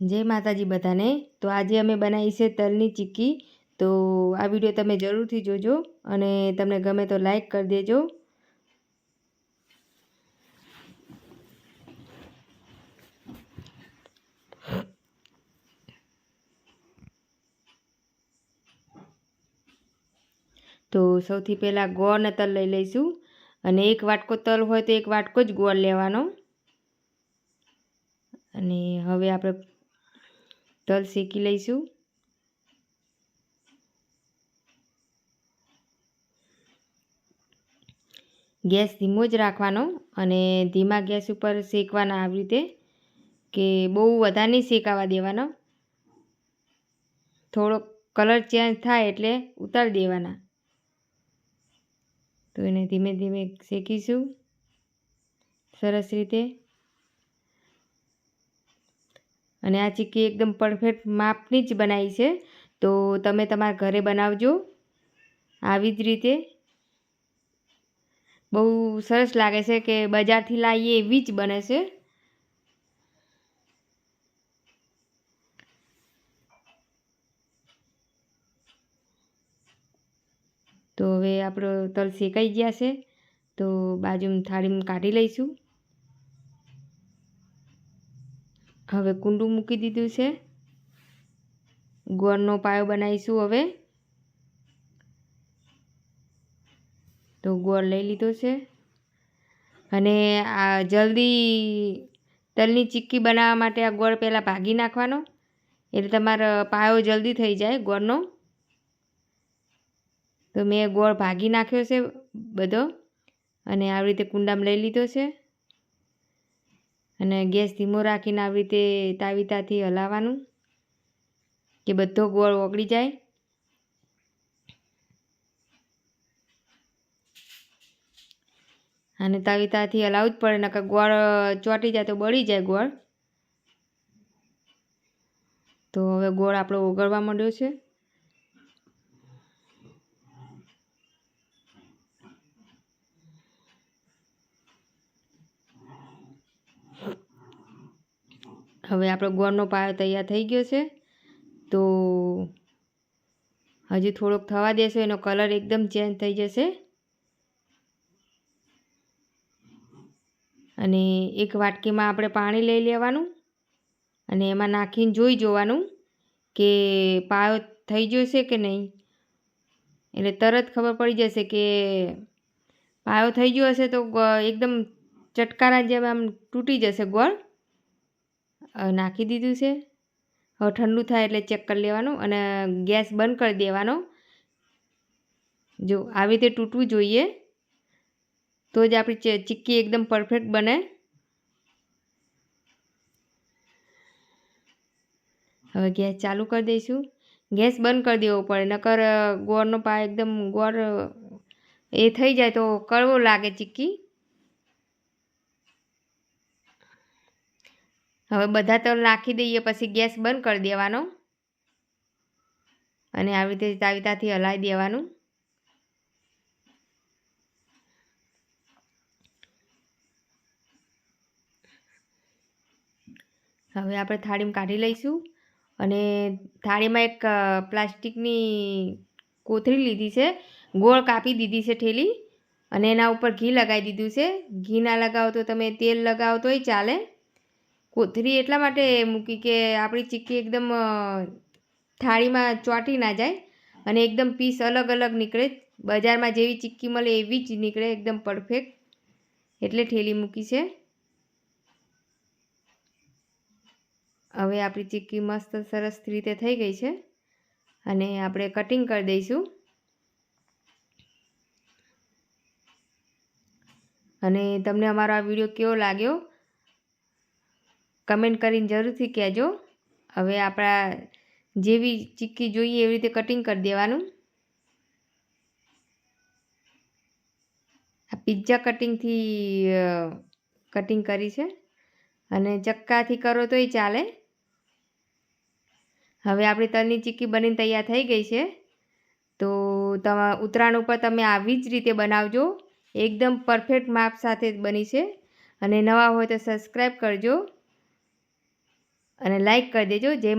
જય માતાજી બધાને। તો આજે અમે બનાવી છે તલની ચીક્કી। તો આ વિડીયો તમે જરૂરથી જોજો અને તમને ગમે તો લાઈક કરી દેજો। તો સૌથી પહેલાં ગોળ અને તલ લઈ લઈશું અને એક વાટકો તલ હોય તો એક વાટકો જ ગોળ લેવાનો। અને હવે આપણે તલ શેકી લઈશું। ગેસ ધીમો જ રાખવાનો અને ધીમા ગેસ ઉપર શેકવાના આવી રીતે, કે બહુ વધારે નહીં શેકાવા દેવાનો, થોડો કલર ચેન્જ થાય એટલે ઉતારી દેવાના। તો એને ધીમે ધીમે શેકીશું સરસ રીતે। અને આ ચીક્કી એકદમ પરફેક્ટ માપની જ બનાવી છે, તો તમે તમારા ઘરે બનાવજો આવી જ રીતે। બહુ સરસ લાગે છે કે બજારથી લાવીએ એવી જ બને છે। તો હવે આપણો તલ શેકાઈ ગયા છે, તો બાજુમાં થાળીમાં કાઢી લઈશું। હવે કુંડું મૂકી દીધું છે, ગોળનો પાયો બનાવીશું હવે। તો ગોળ લઈ લીધો છે અને આ જલ્દી તલની ચીક્કી બનાવવા માટે આ ગોળ પહેલાં ભાગી નાખવાનો, એટલે તમારો પાયો જલ્દી થઈ જાય ગોળનો। તો મેં ગોળ ભાગી નાખ્યો છે બધો અને આવી રીતે કુંડામાં લઈ લીધો છે અને ગેસ ધીમો રાખીને આવી રીતે તાવીતાથી હલાવવાનું કે બધો ગોળ ઓગળી જાય। અને તાવીતાથી હલાવવું જ પડે, નકર ગોળ ચોંટી જાય તો બળી જાય ગોળ। તો હવે ગોળ આપણો ઓગળવા માંડ્યો છે। હવે આપણો ગોળનો પાયો તૈયાર થઈ ગયો છે। તો હજી થોડોક થવા દેશો, એનો કલર એકદમ ચેન્જ થઈ જશે। અને એક વાટકીમાં આપણે પાણી લઈ લેવાનું અને એમાં નાખીને જોઈ જોવાનું કે પાયો થઈ ગયો છે કે નહીં, એટલે તરત ખબર પડી જશે કે પાયો થઈ ગયો હશે તો એકદમ ચટકારા જેમ આમ તૂટી જશે ગોળ। નાખી દીધું છે। હવે ઠંડુ થાય એટલે ચેક કરી લેવાનું અને ગેસ બંધ કરી દેવાનો। જો આવી રીતે તૂટવું જોઈએ, તો જ આપણી ચીક્કી એકદમ પરફેક્ટ બને। હવે ગેસ ચાલુ કરી દઈશું। ગેસ બંધ કરી દેવો પડે, નકર ગોળનો પાયો એકદમ ગોળ એ થઈ જાય તો કડવો લાગે ચીક્કી। હવે બધા તલ નાખી દઈએ પછી ગેસ બંધ કરી દેવાનો અને આવી રીતે તાવીતાથી હલાવી દેવાનું। હવે આપણે થાળીમાં કાઢી લઈશું અને થાળીમાં એક પ્લાસ્ટિકની કોથળી લીધી છે, ગોળ કાપી દીધી છે ઠેલી, અને એના ઉપર ઘી લગાવી દીધું છે। ઘી ના લગાવો તો તમે તેલ લગાવો તોય ચાલે। કોથળી એટલા માટે મૂકી કે આપણી ચીક્કી એકદમ થાળીમાં ચોંટી ના જાય અને એકદમ પીસ અલગ અલગ નીકળે। બજારમાં જેવી ચીક્કી મળે એવી જ નીકળે એકદમ પરફેક્ટ, એટલે ઠેલી મૂકી છે। હવે આપણી ચીક્કી મસ્ત સરસ રીતે થઈ ગઈ છે અને આપણે કટિંગ કરી દઈશું। અને તમને અમારો આ વિડીયો કેવો લાગ્યો કમેન્ટ કરીને જરૂરથી કહેજો। હવે આપણા જેવી ચીક્કી જોઈએ એવી રીતે કટિંગ કરી દેવાનું। આ પિઝા કટિંગથી કટિંગ કરી છે અને ચક્કાથી કરો તોય ચાલે। હવે આપણી તલની ચીક્કી બનીને તૈયાર થઈ ગઈ છે। તો ઉત્તરાયણ ઉપર તમે આવી જ રીતે બનાવજો, એકદમ પરફેક્ટ માપ સાથે બની છે। અને નવા હોય તો સબસ્ક્રાઈબ કરજો। અને લાઈક કરી દેજો. જય